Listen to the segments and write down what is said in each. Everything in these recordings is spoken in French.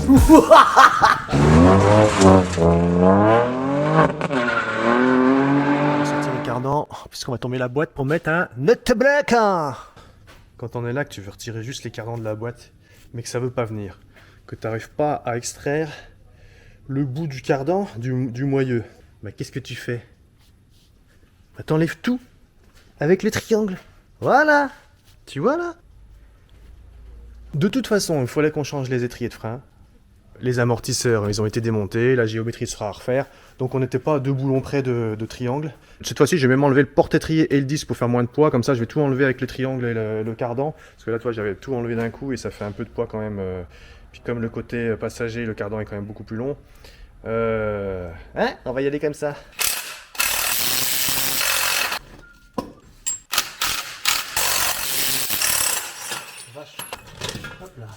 On va sortir le cardan, puisqu'on va tomber la boîte pour mettre un nut block. Quand on est là, que tu veux retirer juste les cardans de la boîte, mais que ça veut pas venir, que tu n'arrives pas à extraire le bout du cardan du moyeu, bah qu'est-ce que tu fais? Bah t'enlèves tout avec le triangle. Voilà, tu vois là. De toute façon, il fallait qu'on change les étriers de frein. Les amortisseurs, ils ont été démontés, la géométrie sera à refaire. Donc on n'était pas à 2 boulons près de triangle. Cette fois-ci, je vais même enlever le porte-étrier et le disque pour faire moins de poids. Comme ça, je vais tout enlever avec le triangle et le cardan. Parce que là, toi, j'avais tout enlevé d'un coup et ça fait un peu de poids quand même. Puis comme le côté passager, le cardan est quand même beaucoup plus long. Hein? On va y aller comme ça. Vache. Hop là.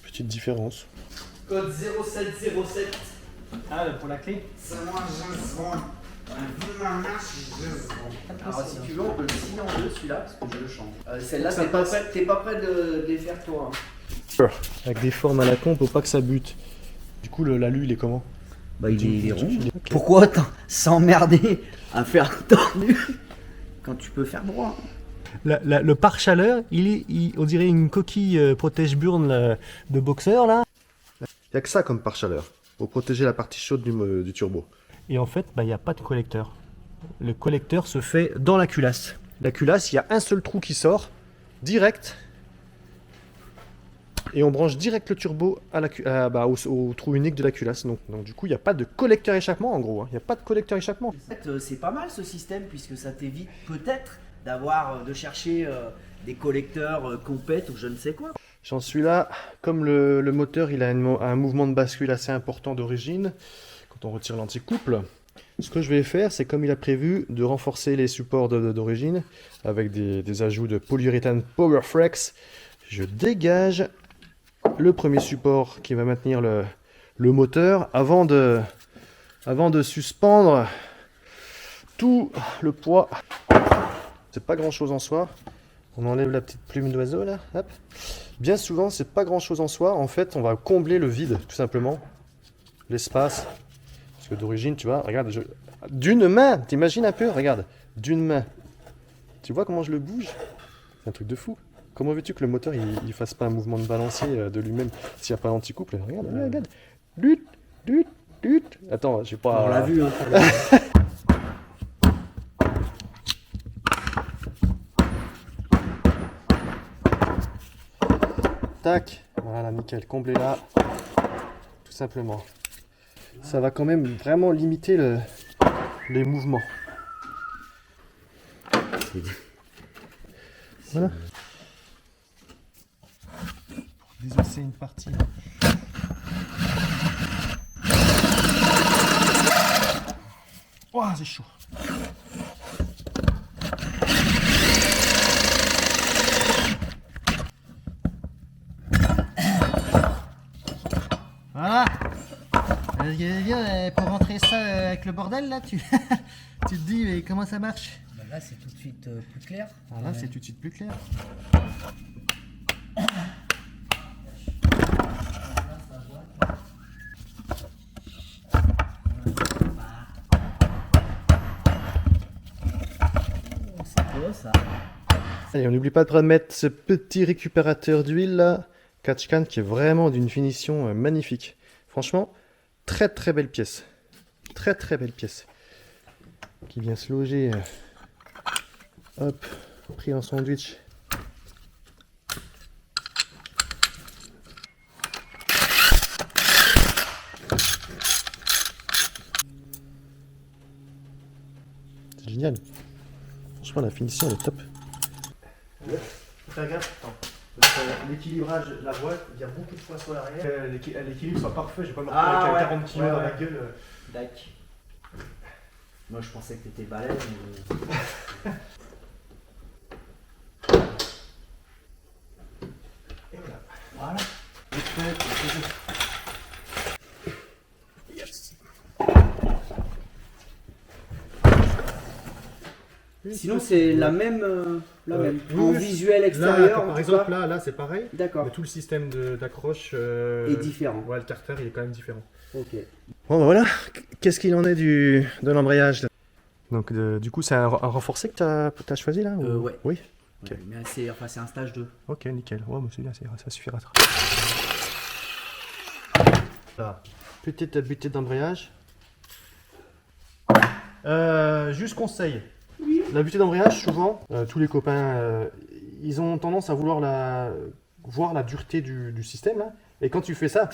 Petite différence. Code 0707. Ah, pour la clé? C'est moi, Gisbon. Vu ma marche, Gisbon. Alors si tu veux, on peut le signer en deux celui-là parce que je le change. Celle-là, Ça t'es pas prêt de les faire toi. Avec des formes à la con pour pas que ça bute. Du coup, l'alu, il est comment? Bah il est rond. Ok. Pourquoi s'emmerder à faire tordu quand tu peux faire droit? Le pare-chaleur, on dirait une coquille protège-burne de boxeur là. Il n'y a que ça comme pare-chaleur, pour protéger la partie chaude du turbo. Et en fait, il n'y a pas de collecteur. Le collecteur se fait dans la culasse. La culasse, il y a un seul trou qui sort, direct. Et on branche direct le turbo au trou unique de la culasse. Donc du coup, il n'y a pas de collecteur échappement en gros. Il n'y a pas de collecteur échappement. En fait, c'est pas mal ce système puisque ça t'évite peut-être de chercher des collecteurs compètes ou je ne sais quoi. J'en suis là, comme le moteur il a un mouvement de bascule assez important d'origine, quand on retire l'anticouple, ce que je vais faire, c'est comme il a prévu, de renforcer les supports d'origine avec des ajouts de polyuréthane Powerflex. Je dégage le premier support qui va maintenir le moteur avant de suspendre tout le poids. C'est pas grand chose en soi. On enlève la petite plume d'oiseau là, hop. Bien souvent, c'est pas grand chose en soi. En fait, on va combler le vide, tout simplement. L'espace. Parce que d'origine, tu vois, regarde, d'une main, t'imagines un peu, regarde, d'une main. Tu vois comment je le bouge? C'est un truc de fou. Comment veux-tu que le moteur il fasse pas un mouvement de balancier de lui-même s'il n'y a pas d'anticouple? Regarde, regarde. Lut, lut, lut. Attends, j'ai pas. On l'a vu, hein. Tac, voilà, nickel, comblé là, tout simplement. Ça va quand même vraiment limiter les mouvements. Voilà. Pour désosser une partie. Oh, c'est chaud. Voilà. Pour rentrer ça avec le bordel là, tu te dis mais comment ça marche? Bah là c'est tout de suite plus clair. Voilà, c'est tout de suite plus clair. C'est quoi ça? Allez, on n'oublie pas de remettre ce petit récupérateur d'huile là, Catchcan, qui est vraiment d'une finition magnifique. Franchement, très très belle pièce. Très très belle pièce. Qui vient se loger, hop, pris en sandwich. C'est génial. Franchement, la finition elle est top. Faut faire gaffe, l'équilibrage de la boîte, il y a beaucoup de poids sur l'arrière. L'équilibre soit parfait, je vais pas me retrouver avec 40 kg dans la gueule. D'accord. Moi je pensais que t'étais balèze. Mais... Et voilà. Voilà. Yes. Sinon, c'est la même. Oui, En oui, visuel Là, extérieur. en par tout exemple, cas. là c'est pareil. D'accord. Mais tout le système d'accroche Est différent. Ouais, le carter il est quand même différent. Ok. Bon, bah voilà. Qu'est-ce qu'il en est de l'embrayage là? Donc, du coup, c'est un renforcé que tu as choisi là ou... Ouais. Oui. Ok. Ouais, mais c'est un stage 2. Ok, nickel. Ouais, mais c'est bien, ça suffira. Là, petite butée d'embrayage. Juste conseil. La butée d'embrayage, souvent, tous les copains, ils ont tendance à vouloir voir la dureté du système là. Et quand tu fais ça,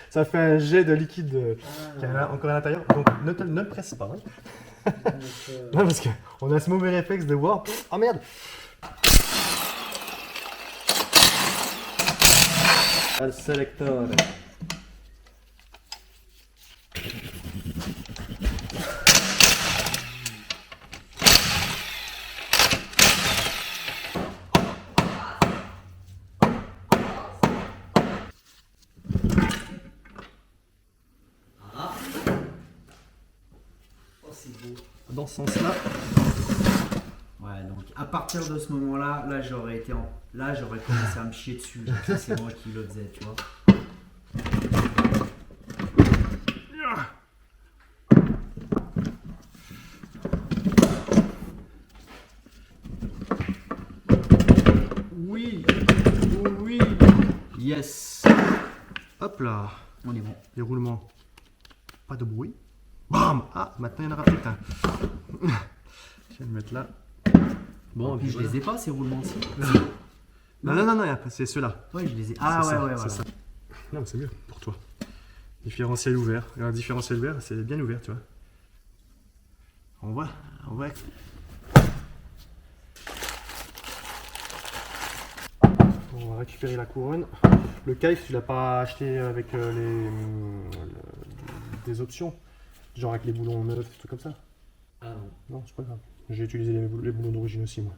ça fait un jet de liquide qui est encore à l'intérieur. Donc ne le presse pas. Hein. Non, parce qu'on a ce mauvais réflexe de voir. Ah merde! Le sélecteur. Oh, c'est beau. Dans ce sens-là. Ouais, donc à partir de ce moment-là, j'aurais commencé à me chier dessus. Ça, c'est moi qui le faisais, tu vois. Oui. Oui. Yes. Hop là. On est bon. Déroulement. Pas de bruit. Bam! Ah, maintenant il y en aura peut-être un. Je vais le mettre là. Bon, Et puis je les ai pas ces roulements-ci. Non, c'est ceux-là. Ouais, je les ai. Ah C'est ouais, ça, ouais, c'est voilà. ça. Non, mais c'est mieux pour toi. Différentiel ouvert. Et un différentiel ouvert, c'est bien ouvert, tu vois. On voit. On va récupérer la couronne. Le calife, tu l'as pas acheté avec des options, genre avec les boulons neufs, des trucs comme ça. Ah non. Non, c'est pas grave. J'ai utilisé les boulons d'origine aussi, moi.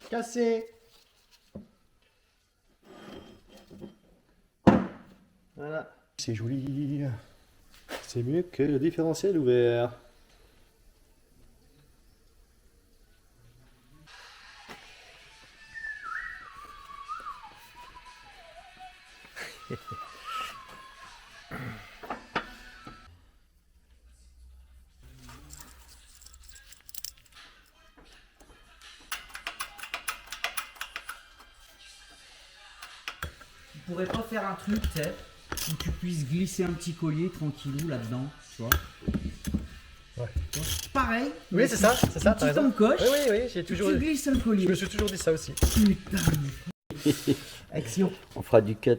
Cassé. Voilà. C'est joli. C'est mieux que le différentiel ouvert. Tu pourrais pas faire un truc, tu sais, où tu puisses glisser un petit collier tranquillou là-dedans, tu vois. Ouais. Pareil. Oui, c'est ça, t'as Tu raison. t'encoches, Oui, j'ai toujours. tu glisses un collier. Je me suis toujours dit ça aussi. Putain. Action. On fera du cut.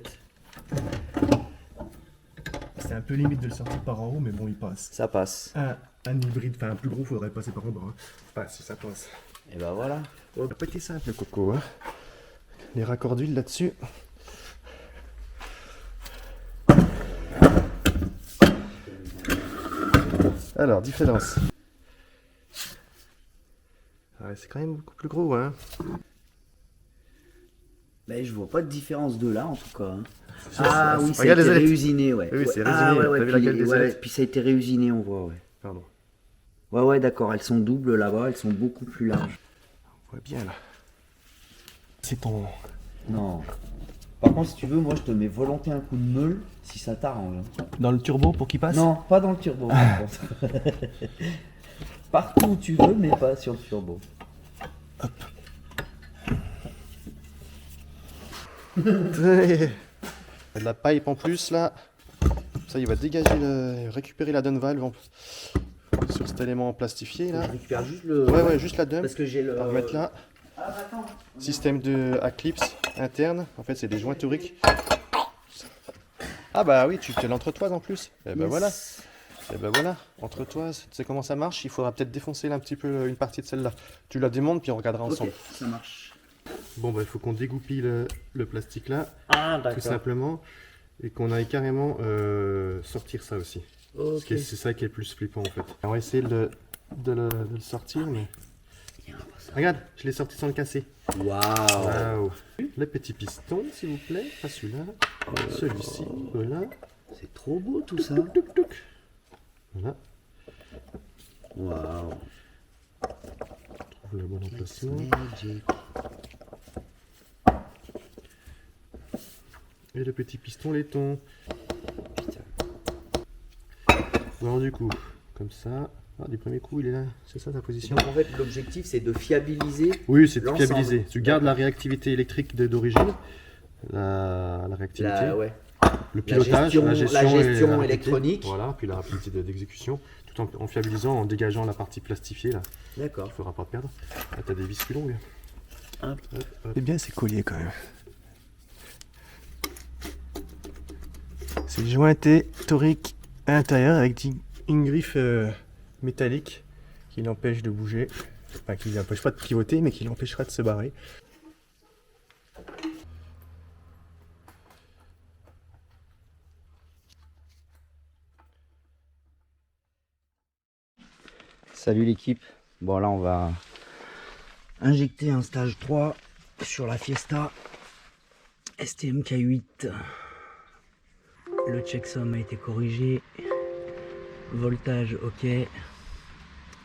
C'est un peu limite de le sortir par en haut, mais bon, il passe. Ça passe. Un hybride, enfin un plus gros, faudrait passer par en bas. Hein. Enfin, si ça passe. Et ben voilà. Ça n'a pas été simple, le coco. Hein. Les raccords d'huile là-dessus. Alors, différence. Ouais, c'est quand même beaucoup plus gros, hein. Ben, je vois pas de différence de là en tout cas. Hein. sûr, Ah c'est- oui, ça a regarde été les ailettes. réusiné, ouais. Oui, c'est Ah réusiné. ouais, T'as vu laquelle des ouais, ailettes puis ça a été réusiné, on voit, ouais. Pardon. Ouais, d'accord, elles sont doubles là-bas, elles sont beaucoup plus larges. On voit bien, là. C'est ton... Non. Par contre, si tu veux, moi je te mets volontiers un coup de meule si ça t'arrange. Hein. Dans le turbo pour qu'il passe. Non, pas dans le turbo, par contre. Partout où tu veux, mais pas sur le turbo. Il y a de la pipe en plus, là. Ça, il va dégager récupérer la down valve sur cet élément plastifié, là. Je récupère juste le. Ouais, juste la dump. Parce que j'ai le. On va remettre là. Ah, attends. Système de clips interne. En fait, c'est des joints toriques. Ah bah oui, tu te l'entretoises en plus. Et ben voilà. Et ben voilà, entretoise. Tu sais comment ça marche? Il faudra peut-être défoncer là un petit peu une partie de celle-là. Tu la démontes puis on regardera ensemble. Ok, ça marche. Bon, bah, il faut qu'on dégoupille le plastique là, Ah, tout simplement, et qu'on aille carrément sortir ça aussi. Parce Ok. que c'est ça qui est le plus flippant en fait. On va essayer de le sortir, mais. Regarde, je l'ai sorti sans le casser. Waouh. Waouh. Le petit piston, s'il vous plaît, pas celui-là, celui-ci, voilà. C'est trop beau tout ça. Touc, touc. Voilà, Waouh. trouve le bon emplacement. Magic. Et le petit piston laiton. Alors du coup, comme ça, du premier coup il est là, c'est ça ta position? Donc en fait l'objectif c'est de fiabiliser. Oui, c'est de l'ensemble. fiabiliser. Tu gardes la réactivité électrique d'origine, la réactivité, Ouais. le pilotage, la gestion et la rapidité. électronique. Voilà, puis la rapidité d'exécution, tout en fiabilisant, en dégageant la partie plastifiée là, D'accord. qu'il ne faudra pas perdre. Là, tu as des vis plus longues. Hop. Hop, hop. C'est bien ces colliers quand même. C'est jointé torique à l'intérieur avec une griffe métallique qui l'empêche de bouger. Enfin, qui l'empêche pas de pivoter, mais qui l'empêchera de se barrer. Salut l'équipe. Bon là on va injecter un stage 3 sur la Fiesta STMK8. Le checksum a été corrigé. Voltage ok.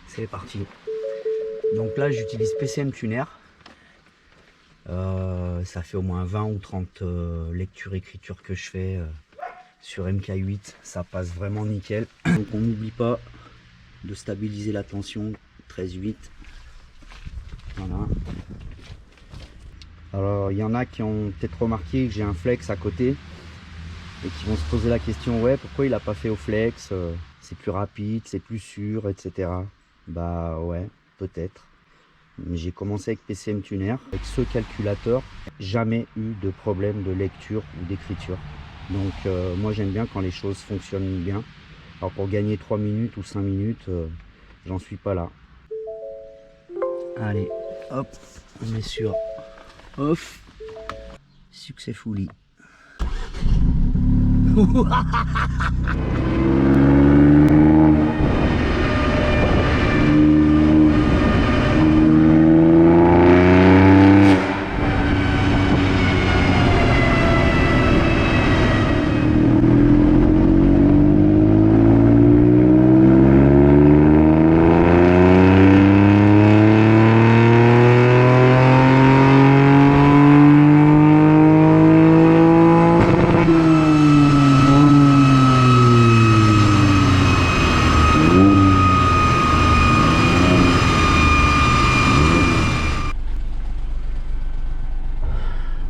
C'est parti. Donc là j'utilise PCM Tuner. Ça fait au moins 20 ou 30 lectures-écritures que je fais sur MK8. Ça passe vraiment nickel. Donc on n'oublie pas de stabiliser la tension 13,8. Voilà. Alors il y en a qui ont peut-être remarqué que j'ai un flex à côté et qui vont se poser la question, ouais, pourquoi il a pas fait au flex, c'est plus rapide, c'est plus sûr, etc. Bah ouais, peut-être. Mais j'ai commencé avec PCM Tuner. Avec ce calculateur, jamais eu de problème de lecture ou d'écriture. Donc moi j'aime bien quand les choses fonctionnent bien. Alors pour gagner 3 minutes ou 5 minutes, j'en suis pas là. Allez, hop, on est sur off. Successfully.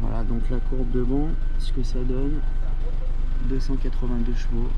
Voilà donc la courbe de vent, ce que ça donne, 282 chevaux.